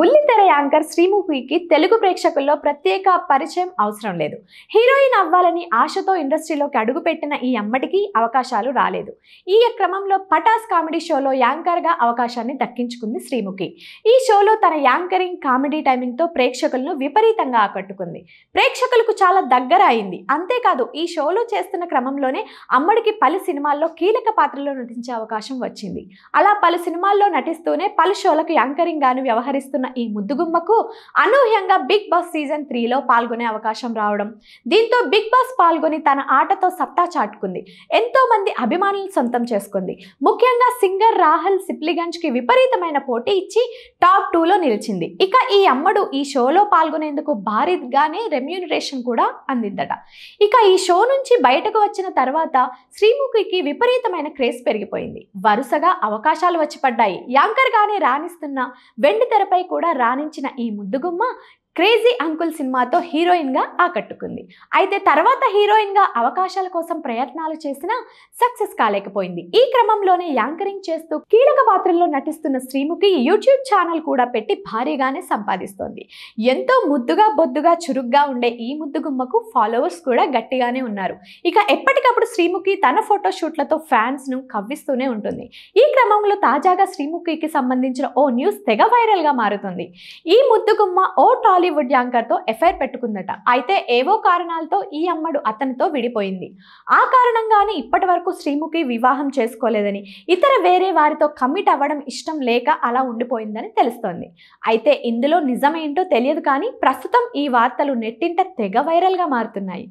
బుల్లితెర యాంకర్ శ్రీముఖికి తెలుగు ప్రేక్షకుల్లో ప్రత్యేక పరిచయం అవసరం లేదు. హీరోయిన్ అవ్వాలని ఆశతో ఇండస్ట్రీలోకి అడుగుపెట్టిన ఈ అమ్మటికి అవకాశాలు రాలేదు. ఈ క్రమంలో పటాస్ కామెడీ షోలో యాంకర్గా అవకాశాన్ని దక్కించుకుంది శ్రీముఖి. ఈ షోలో తన యాంకరింగ్, కామెడీ టైమింగ్తో ప్రేక్షకులను విపరీతంగా ఆకట్టుకుంది. ప్రేక్షకులకు చాలా దగ్గర అయింది. అంతేకాదు, ఈ షోలో చేస్తున్న క్రమంలోనే అమ్మడికి పలు సినిమాల్లో కీలక పాత్రలో నటించే అవకాశం వచ్చింది. అలా పలు సినిమాల్లో నటిస్తూనే పలు షోలకు యాంకరింగ్ గాను వ్యవహరిస్తున్న ఈ ముద్దుగుమ్మకు అనూహ్యంగా బిగ్ బాస్ సీజన్ 3లో పాల్గొనే అవకాశం రావడం, దీంతో బిగ్ బాస్ పాల్గొని తన ఆటతో సత్తా చాటుకుంది. ఎంతో మంది అభిమానులను సొంతం చేసుకుంది. ముఖ్యంగా సింగర్ రాహుల్ సిప్లిగంజ్ కి విపరీతమైన పోటీ ఇచ్చి టాప్ 2లో నిలిచింది. ఇక ఈ అమ్మడు ఈ షోలో పాల్గొనేందుకు భారీగానే రెమ్యూనరేషన్ కూడా అందిందట. ఇక ఈ షో నుంచి బయటకు వచ్చిన తర్వాత శ్రీముఖికి విపరీతమైన క్రేజ్ పెరిగిపోయింది. వరుసగా అవకాశాలు వచ్చి పడ్డాయి. యాంకర్ గానే రాణిస్తున్న వెండి తెరపై కూడా రాణించిన ఈ ముద్దుగుమ్మ క్రేజీ అంకుల్ సినిమాతో హీరోయిన్ గా ఆకట్టుకుంది. అయితే తర్వాత హీరోయిన్ గా అవకాశాల కోసం ప్రయత్నాలు చేసినా సక్సెస్ కాలేకపోయింది. ఈ క్రమంలోనే యాంకరింగ్ చేస్తూ కీలక పాత్రల్లో నటిస్తున్న శ్రీముఖి యూట్యూబ్ ఛానల్ కూడా పెట్టి భారీగానే సంపాదిస్తోంది. ఎంతో ముద్దుగా బొద్దుగా చురుగ్గా ఉండే ఈ ముద్దుగుమ్మకు ఫాలోవర్స్ కూడా గట్టిగానే ఉన్నారు. ఇక ఎప్పటికప్పుడు శ్రీముఖి తన ఫోటోషూట్లతో ఫ్యాన్స్ ను కవ్విస్తూనే ఉంటుంది. ఈ క్రమంలో తాజాగా శ్రీముఖికి సంబంధించిన ఓ న్యూస్ తెగ వైరల్ గా మారుతుంది. ఈ ముద్దుగుమ్మ ఓ టాలీవుడ్ యాంకర్ తో ఎఫైర్ పెట్టుకుందట. అయితే ఏవో కారణాలతో ఈ అమ్మడు అతనితో విడిపోయింది. ఆ కారణంగానే ఇప్పటి వరకు శ్రీముఖి వివాహం చేసుకోలేదని, వేరే వారితో కమిట్ అవ్వడం ఇష్టం లేక అలా ఉండిపోయిందని తెలుస్తోంది. అయితే ఇందులో నిజమేంటో తెలియదు కానీ ప్రస్తుతం ఈ వార్తలు నెట్టింట తెగ వైరల్ గా మారుతున్నాయి.